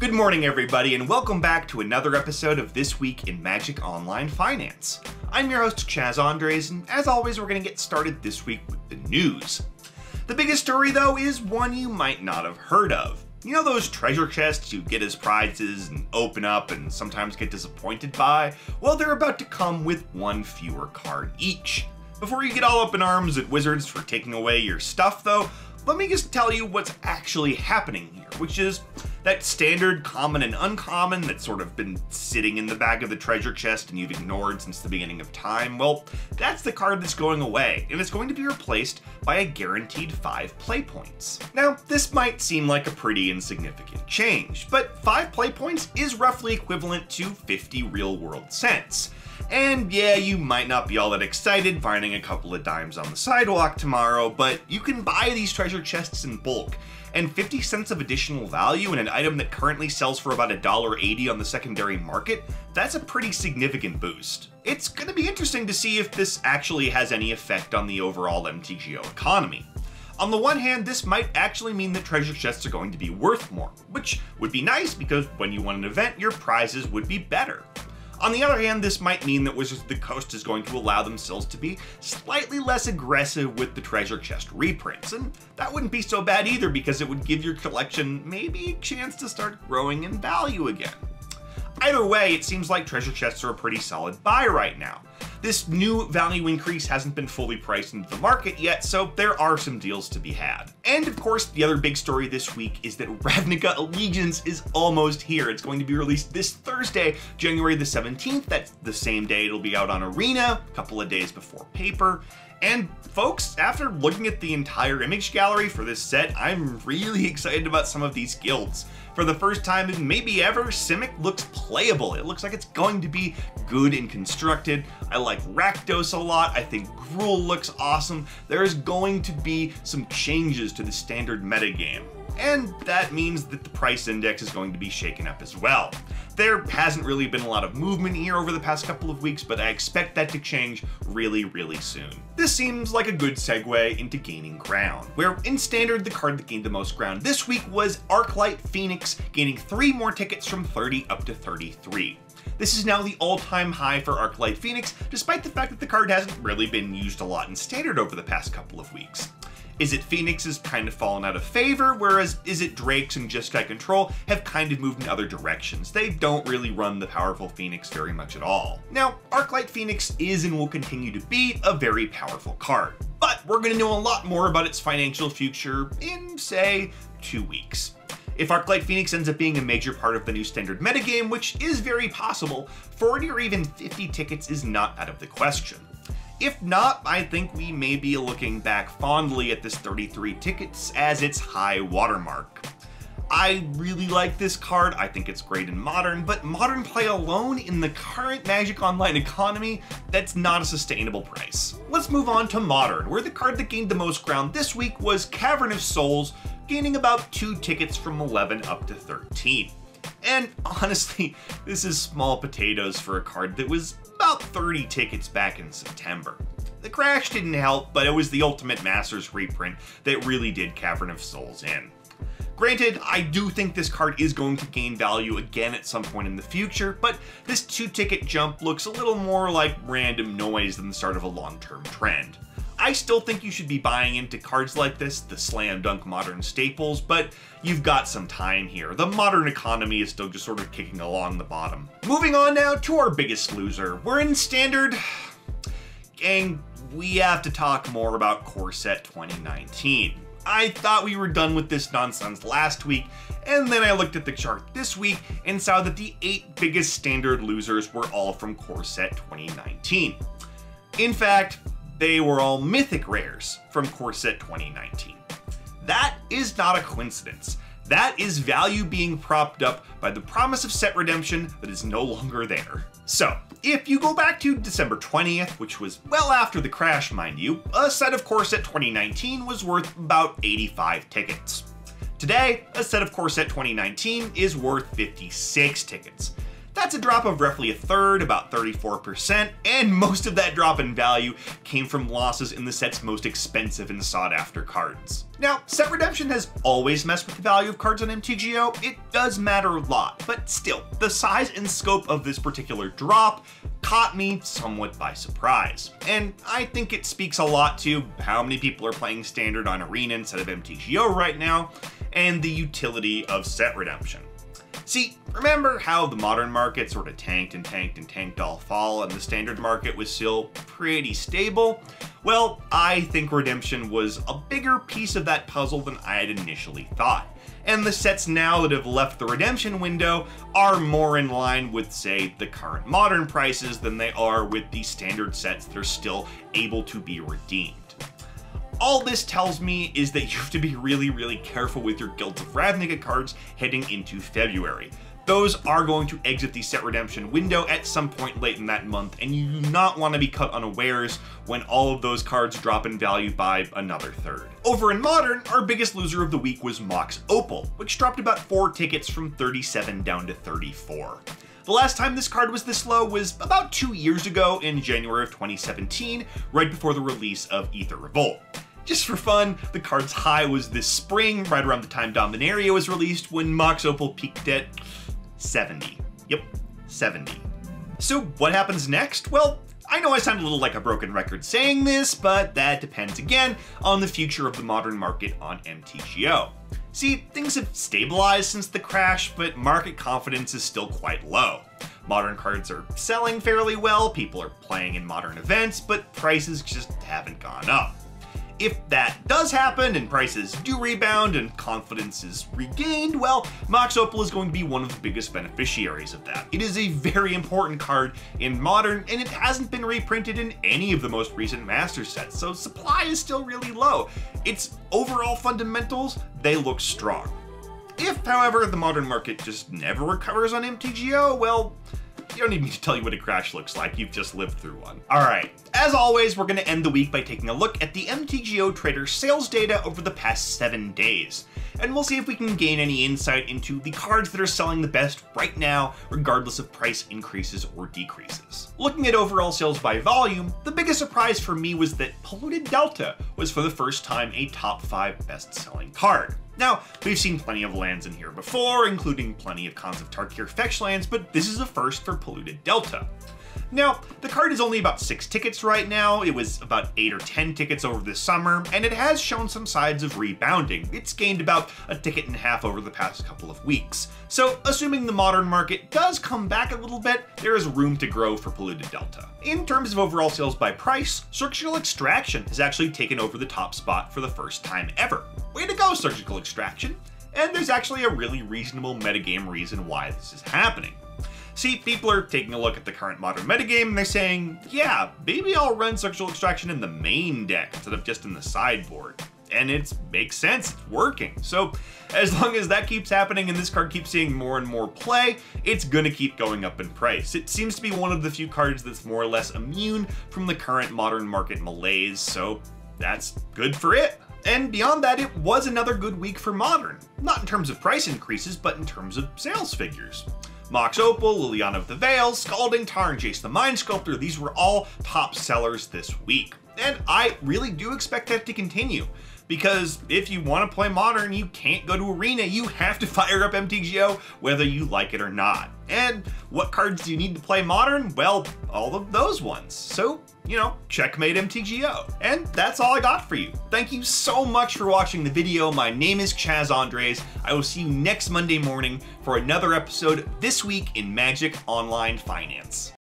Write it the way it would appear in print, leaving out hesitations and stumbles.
Good morning, everybody, and welcome back to another episode of This Week in Magic Online Finance. I'm your host, Chaz Andres, and as always, we're going to get started this week with the news. The biggest story, though, is one you might not have heard of. You know those treasure chests you get as prizes and open up and sometimes get disappointed by? Well, they're about to come with one fewer card each. Before you get all up in arms at Wizards for taking away your stuff, though, let me just tell you what's actually happening here, which is that standard, common, and uncommon that's sort of been sitting in the back of the treasure chest and you've ignored since the beginning of time. Well, that's the card that's going away, and it's going to be replaced by a guaranteed 5 play points. Now, this might seem like a pretty insignificant change, but 5 play points is roughly equivalent to 50 real-world cents. And yeah, you might not be all that excited finding a couple of dimes on the sidewalk tomorrow, but you can buy these treasure chests in bulk, and 50 cents of additional value in an item that currently sells for about $1.80 on the secondary market, that's a pretty significant boost. It's gonna be interesting to see if this actually has any effect on the overall MTGO economy. On the one hand, this might actually mean that treasure chests are going to be worth more, which would be nice because when you won an event, your prizes would be better. On the other hand, this might mean that Wizards of the Coast is going to allow themselves to be slightly less aggressive with the treasure chest reprints, and that wouldn't be so bad either because it would give your collection maybe a chance to start growing in value again. Either way, it seems like treasure chests are a pretty solid buy right now. This new value increase hasn't been fully priced into the market yet, so there are some deals to be had. And of course, the other big story this week is that Ravnica Allegiance is almost here. It's going to be released this Thursday, January the 17th. That's the same day it'll be out on Arena, a couple of days before paper. And folks, after looking at the entire image gallery for this set, I'm really excited about some of these guilds. For the first time in maybe ever, Simic looks playable. It looks like it's going to be good and constructed. I like Rakdos a lot. I think Gruul looks awesome. There's going to be some changes to the standard metagame. And that means that the price index is going to be shaken up as well. There hasn't really been a lot of movement here over the past couple of weeks, but I expect that to change really soon. This seems like a good segue into gaining ground, where in Standard, the card that gained the most ground this week was Arclight Phoenix, gaining 3 more tickets from 30 up to 33. This is now the all-time high for Arclight Phoenix, despite the fact that the card hasn't really been used a lot in Standard over the past couple of weeks. Is it Phoenix has kind of fallen out of favor, whereas Is It Drakes and Jeskai Control have kind of moved in other directions. They don't really run the powerful Phoenix very much at all. Now, Arclight Phoenix is and will continue to be a very powerful card, but we're going to know a lot more about its financial future in, say, 2 weeks. If Arclight Phoenix ends up being a major part of the new standard metagame, which is very possible, 40 or even 50 tickets is not out of the question. If not, I think we may be looking back fondly at this 33 tickets as its high watermark. I really like this card, I think it's great in Modern, but Modern play alone in the current Magic Online economy, that's not a sustainable price. Let's move on to Modern, where the card that gained the most ground this week was Cavern of Souls, gaining about 2 tickets from 11 up to 13. And honestly, this is small potatoes for a card that was about 30 tickets back in September. The crash didn't help, but it was the Ultimate Masters reprint that really did Cavern of Souls in. Granted, I do think this card is going to gain value again at some point in the future, but this 2-ticket jump looks a little more like random noise than the start of a long-term trend. I still think you should be buying into cards like this, the slam dunk Modern staples, but you've got some time here. The Modern economy is still just sort of kicking along the bottom. Moving on now to our biggest loser. We're in Standard. Gang, we have to talk more about Core Set 2019. I thought we were done with this nonsense last week, and then I looked at the chart this week and saw that the 8 biggest Standard losers were all from Core Set 2019. In fact, they were all mythic rares from Core Set 2019. That is not a coincidence. That is value being propped up by the promise of set redemption that is no longer there. So, if you go back to December 20th, which was well after the crash, mind you, a set of Core Set 2019 was worth about 85 tickets. Today, a set of Core Set 2019 is worth 56 tickets. That's a drop of roughly a third, about 34%, and most of that drop in value came from losses in the set's most expensive and sought after cards. Now, set redemption has always messed with the value of cards on MTGO. It does matter a lot, but still, the size and scope of this particular drop caught me somewhat by surprise. And I think it speaks a lot to how many people are playing Standard on Arena instead of MTGO right now, and the utility of set redemption. See, remember how the Modern market sort of tanked and tanked and tanked all fall and the Standard market was still pretty stable? Well, I think redemption was a bigger piece of that puzzle than I had initially thought. And the sets now that have left the redemption window are more in line with, say, the current Modern prices than they are with the Standard sets that are still able to be redeemed. All this tells me is that you have to be really careful with your Guilds of Ravnica cards heading into February. Those are going to exit the set redemption window at some point late in that month, and you do not want to be caught unawares when all of those cards drop in value by another third. Over in Modern, our biggest loser of the week was Mox Opal, which dropped about 4 tickets from 37 down to 34. The last time this card was this low was about 2 years ago in January of 2017, right before the release of Aether Revolt. Just for fun, the card's high was this spring, right around the time Dominaria was released, when Mox Opal peaked at 70. Yep, 70. So what happens next? Well, I know I sound a little like a broken record saying this, but that depends again on the future of the Modern market on MTGO. See, things have stabilized since the crash, but market confidence is still quite low. Modern cards are selling fairly well, people are playing in Modern events, but prices just haven't gone up. If that does happen and prices do rebound and confidence is regained, well, Mox Opal is going to be one of the biggest beneficiaries of that. It is a very important card in Modern, and it hasn't been reprinted in any of the most recent Master sets, so supply is still really low. Its overall fundamentals, they look strong. If, however, the Modern market just never recovers on MTGO, well, you don't need me to tell you what a crash looks like, you've just lived through one. Alright, as always, we're going to end the week by taking a look at the MTGO Trader sales data over the past 7 days. And we'll see if we can gain any insight into the cards that are selling the best right now, regardless of price increases or decreases. Looking at overall sales by volume, the biggest surprise for me was that Polluted Delta was for the first time a top 5 best-selling card. Now, we've seen plenty of lands in here before, including plenty of Khans of Tarkir fetch lands, but this is a first for Polluted Delta. Now, the card is only about 6 tickets right now, it was about 8 or 10 tickets over the summer, and it has shown some signs of rebounding. It's gained about a ticket and a half over the past couple of weeks. So, assuming the Modern market does come back a little bit, there is room to grow for Polluted Delta. In terms of overall sales by price, Surgical Extraction has actually taken over the top spot for the first time ever. Way to go, Surgical Extraction! And there's actually a really reasonable metagame reason why this is happening. See, people are taking a look at the current Modern metagame and they're saying, yeah, maybe I'll run Surgical Extraction in the main deck instead of just in the sideboard. And it makes sense, it's working. So as long as that keeps happening and this card keeps seeing more and more play, it's gonna keep going up in price. It seems to be one of the few cards that's more or less immune from the current Modern market malaise, so that's good for it. And beyond that, it was another good week for Modern. Not in terms of price increases, but in terms of sales figures. Mox Opal, Liliana of the Veil, Scalding Tar, and Jace the Mind Sculptor, these were all top sellers this week. And I really do expect that to continue, because if you want to play Modern, you can't go to Arena, you have to fire up MTGO whether you like it or not. And what cards do you need to play Modern? Well, all of those ones. So, you know, checkmate MTGO. And that's all I got for you. Thank you so much for watching the video. My name is Chaz Andres. I will see you next Monday morning for another episode This Week in Magic Online Finance.